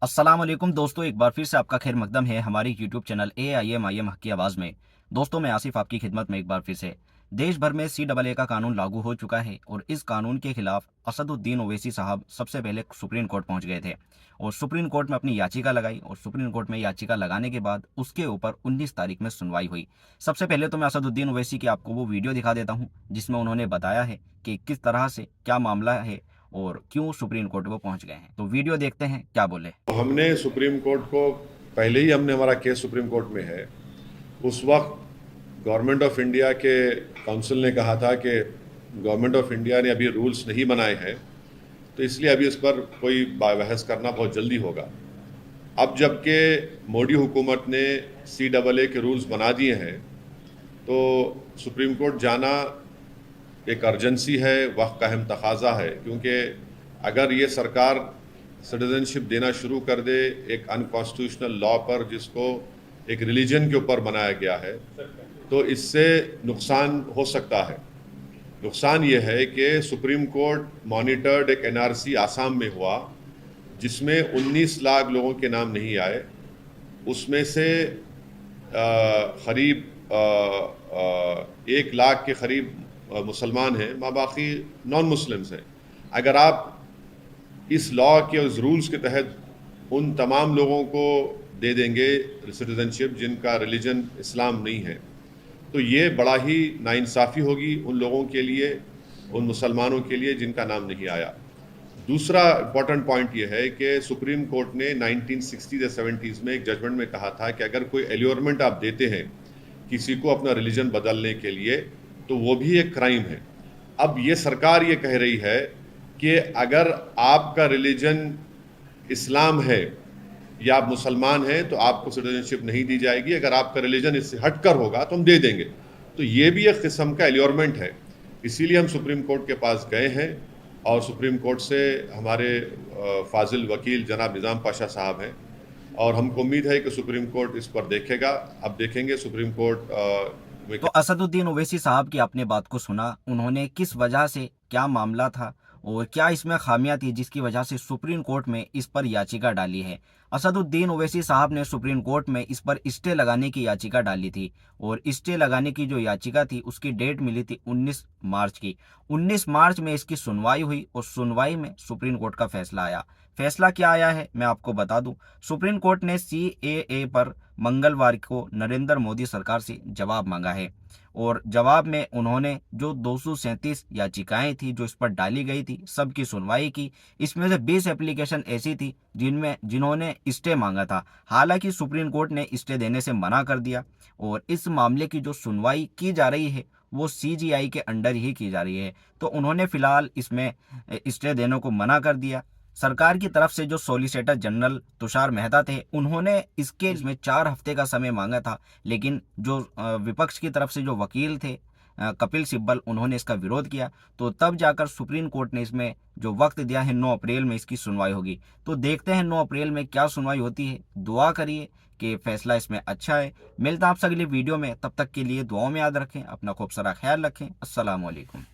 अस्सलाम वालेकुम दोस्तों, एक बार फिर से आपका खैर मकदम है हमारे यूट्यूब चैनल AIM हक की आवाज़ में। दोस्तों, मैं आसिफ आपकी खिदमत में एक बार फिर से। देश भर में CAA का कानून लागू हो चुका है और इस कानून के खिलाफ असदुद्दीन ओवैसी साहब सबसे पहले सुप्रीम कोर्ट पहुंच गए थे और सुप्रीम कोर्ट में अपनी याचिका लगाई और सुप्रीम कोर्ट में याचिका लगाने के बाद उसके ऊपर 19 तारीख में सुनवाई हुई। सबसे पहले तो मैं असदुद्दीन ओवैसी की आपको वो वीडियो दिखा देता हूँ जिसमें उन्होंने बताया है कि किस तरह से क्या मामला है और क्यों सुप्रीम कोर्ट वो पहुंच गए हैं। तो वीडियो देखते हैं क्या बोले। हमने सुप्रीम कोर्ट को पहले ही हमने हमारा केस सुप्रीम कोर्ट में है। उस वक्त गवर्नमेंट ऑफ इंडिया के काउंसिल ने कहा था कि गवर्नमेंट ऑफ इंडिया ने अभी रूल्स नहीं बनाए हैं, तो इसलिए अभी इस पर कोई बहस करना बहुत जल्दी होगा। अब जबकि मोदी हुकूमत ने CAA के रूल्स बना दिए हैं, तो सुप्रीम कोर्ट जाना एक अर्जेंसी है, वक्त का अहम तकाजा है, क्योंकि अगर ये सरकार सिटीजनशिप देना शुरू कर दे एक अनकॉन्स्टिट्यूशनल लॉ पर जिसको एक रिलीजन के ऊपर बनाया गया है, तो इससे नुकसान हो सकता है। नुकसान ये है कि सुप्रीम कोर्ट मॉनिटर्ड एक NRC आसाम में हुआ जिसमें 19 लाख लोगों के नाम नहीं आए। उसमें से करीब 1 लाख के करीब मुसलमान हैं, बाकी नॉन मुस्लिम्स हैं। अगर आप इस लॉ के उस रूल्स के तहत उन तमाम लोगों को दे देंगे सिटीजनशिप जिनका रिलीजन इस्लाम नहीं है, तो ये बड़ा ही नाइंसाफ़ी होगी उन लोगों के लिए, उन मुसलमानों के लिए जिनका नाम नहीं आया। दूसरा इम्पॉर्टेंट पॉइंट ये है कि सुप्रीम कोर्ट ने 1960s या 70s में एक जजमेंट में कहा था कि अगर कोई एल्योरमेंट आप देते हैं किसी को अपना रिलीजन बदलने के लिए, तो वो भी एक क्राइम है। अब ये सरकार ये कह रही है कि अगर आपका रिलीजन इस्लाम है या आप मुसलमान हैं तो आपको सिटीजनशिप नहीं दी जाएगी, अगर आपका रिलीजन इससे हटकर होगा तो हम दे देंगे। तो ये भी एक किस्म का एलियोरमेंट है। इसीलिए हम सुप्रीम कोर्ट के पास गए हैं और सुप्रीम कोर्ट से हमारे फाजिल वकील जनाब निज़ाम पाशा साहब हैं और हमको उम्मीद है कि सुप्रीम कोर्ट इस पर देखेगा। अब देखेंगे सुप्रीम कोर्ट में तो असदुद्दीन ओवैसी साहब की आपने बात को सुना, उन्होंने किस वजह से, क्या मामला था और क्या इसमें खामियां थी जिसकी वजह से सुप्रीम कोर्ट में इस पर याचिका डाली है। असदुद्दीन ओवैसी साहब ने सुप्रीम कोर्ट में इस पर स्टे लगाने की याचिका डाली थी और स्टे लगाने की जो याचिका थी उसकी डेट मिली थी 19 मार्च की। 19 मार्च में इसकी सुनवाई हुई और सुनवाई में सुप्रीम कोर्ट का फैसला आया। फैसला क्या आया है मैं आपको बता दूं। सुप्रीम कोर्ट ने CAA पर मंगलवार को नरेंद्र मोदी सरकार से जवाब मांगा है और जवाब में उन्होंने जो 237 याचिकाएं थी जो इस पर डाली गई थी सबकी सुनवाई की। इसमें से 20 एप्लीकेशन ऐसी थी जिन्होंने स्टे मांगा था। हालांकि सुप्रीम कोर्ट ने स्टे देने से मना कर दिया और इस मामले की जो सुनवाई की जा रही है वो CGI के अंडर ही की जा रही है। तो उन्होंने फिलहाल इसमें स्टे देने को मना कर दिया। सरकार की तरफ से जो सॉलिसिटर जनरल तुषार मेहता थे उन्होंने इसके में 4 हफ्ते का समय मांगा था, लेकिन जो विपक्ष की तरफ से जो वकील थे कपिल सिब्बल, उन्होंने इसका विरोध किया। तो तब जाकर सुप्रीम कोर्ट ने इसमें जो वक्त दिया है 9 अप्रैल में इसकी सुनवाई होगी। तो देखते हैं 9 अप्रैल में क्या सुनवाई होती है। दुआ करिए कि फैसला इसमें अच्छा है। मिलता है आपसे अगली वीडियो में, तब तक के लिए दुआओं में याद रखें, अपना खूब सारा ख्याल रखें। अस्सलाम वालेकुम।